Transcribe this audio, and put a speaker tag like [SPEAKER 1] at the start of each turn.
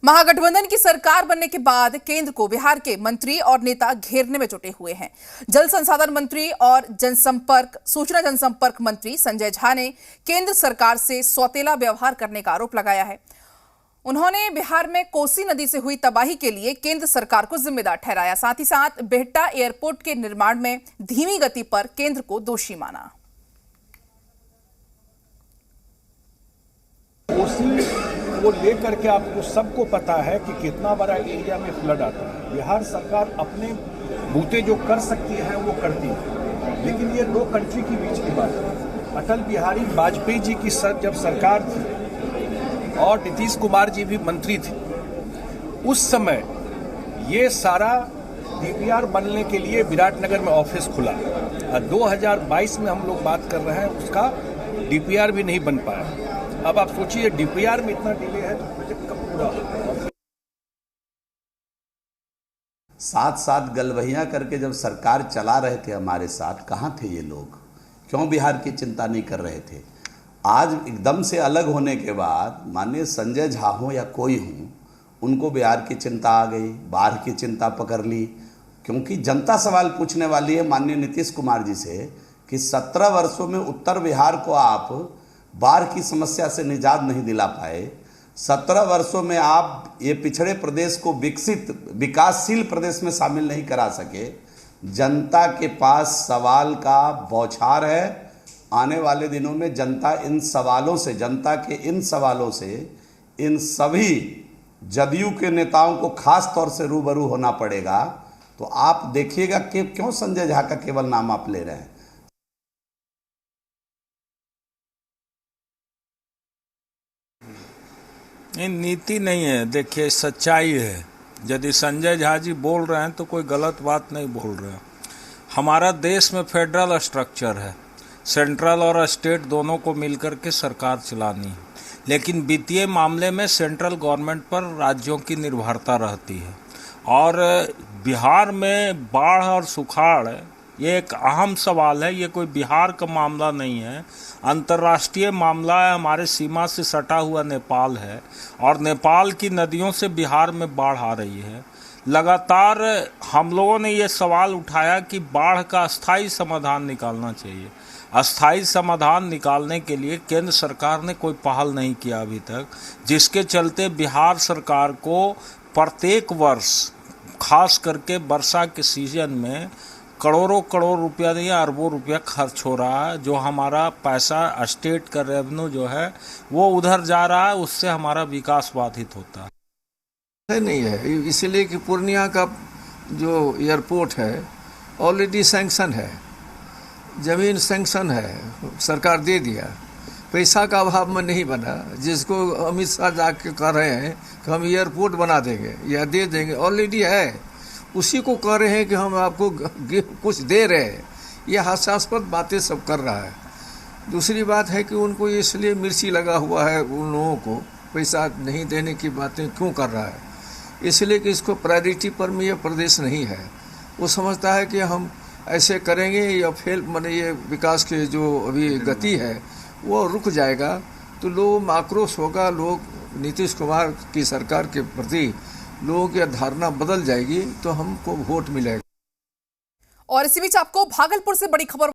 [SPEAKER 1] महागठबंधन की सरकार बनने के बाद केंद्र को बिहार के मंत्री और नेता घेरने में जुटे हुए हैं। जल संसाधन मंत्री और सूचना जनसंपर्क मंत्री संजय झा ने केंद्र सरकार से सौतेला व्यवहार करने का आरोप लगाया है। उन्होंने बिहार में कोसी नदी से हुई तबाही के लिए केंद्र सरकार को जिम्मेदार ठहराया। साथ ही साथ बिहटा एयरपोर्ट के निर्माण में धीमी गति पर केंद्र को दोषी माना।
[SPEAKER 2] वो लेकर के आपको सबको पता है कि कितना बड़ा एरिया में फ्लड आता है। बिहार सरकार अपने बूते जो कर सकती है वो करती है, लेकिन ये दो कंट्री के बीच की बात है। अटल बिहारी वाजपेयी जी की जब सरकार थी और नीतीश कुमार जी भी मंत्री थे, उस समय ये सारा डीपीआर बनने के लिए विराटनगर में ऑफिस खुला। 2022 में हम लोग बात कर रहे हैं, उसका डीपीआर भी नहीं बन पाया। अब आप सोचिए, डीपीआर में इतना डिले है तो प्रोजेक्ट कब पूरा होगा?
[SPEAKER 3] साथ साथ गलबहियां करके जब सरकार चला रहे थे हमारे साथ, कहाँ थे ये लोग? क्यों बिहार की चिंता नहीं कर रहे थे? आज एकदम से अलग होने के बाद माननीय संजय झा हो या कोई हो, उनको बिहार की चिंता आ गई, बाढ़ की चिंता पकड़ ली। क्योंकि जनता सवाल पूछने वाली है माननीय नीतीश कुमार जी से कि 17 वर्षों में उत्तर बिहार को आप बाढ़ की समस्या से निजात नहीं दिला पाए। 17 वर्षों में आप ये पिछड़े प्रदेश को विकासशील प्रदेश में शामिल नहीं करा सके। जनता के पास सवाल का बौछार है। आने वाले दिनों में जनता इन सवालों से इन सभी जदयू के नेताओं को खास तौर से रूबरू होना पड़ेगा। तो आप देखिएगा कि क्यों संजय झा का केवल नाम आप ले रहे हैं।
[SPEAKER 4] नीति नहीं है, देखिए सच्चाई है। यदि संजय झा जी बोल रहे हैं तो कोई गलत बात नहीं बोल रहे हैं। हमारा देश में फेडरल स्ट्रक्चर है, सेंट्रल और स्टेट दोनों को मिलकर के सरकार चलानी है, लेकिन वित्तीय मामले में सेंट्रल गवर्नमेंट पर राज्यों की निर्भरता रहती है। और बिहार में बाढ़ और सुखाड़ ये एक अहम सवाल है। ये कोई बिहार का मामला नहीं है, अंतर्राष्ट्रीय मामला है। हमारे सीमा से सटा हुआ नेपाल है और नेपाल की नदियों से बिहार में बाढ़ आ रही है। लगातार हम लोगों ने ये सवाल उठाया कि बाढ़ का अस्थायी समाधान निकालना चाहिए। अस्थायी समाधान निकालने के लिए केंद्र सरकार ने कोई पहल नहीं किया अभी तक, जिसके चलते बिहार सरकार को प्रत्येक वर्ष खास करके वर्षा के सीजन में करोड़ों रुपया नहीं, अरबों रुपया खर्च हो रहा है। जो हमारा पैसा, स्टेट का रेवेन्यू जो है वो उधर जा रहा है, उससे हमारा विकास बाधित होता है।
[SPEAKER 5] नहीं है, इसलिए कि पूर्णिया का जो एयरपोर्ट है ऑलरेडी सैंक्शन है, ज़मीन सैंक्शन है, सरकार दे दिया। पैसा का अभाव में नहीं बना। जिसको अमित शाह जाके कह रहे हैं कि हम एयरपोर्ट बना देंगे या दे देंगे, ऑलरेडी है। उसी को कह रहे हैं कि हम आपको कुछ दे रहे हैं। ये हास्यास्पद बातें सब कर रहा है। दूसरी बात है कि उनको इसलिए मिर्ची लगा हुआ है, उन लोगों को पैसा नहीं देने की बातें क्यों कर रहा है? इसलिए कि इसको प्रायोरिटी पर में ये प्रदेश नहीं है। वो समझता है कि हम ऐसे करेंगे या ये विकास के जो अभी गति है वो रुक जाएगा, तो लोग आक्रोश होगा। लोग नीतीश कुमार की सरकार के प्रति लोगों की धारणा बदल जाएगी, तो हमको वोट मिलेगा।
[SPEAKER 1] और इसी बीच आपको भागलपुर से बड़ी खबर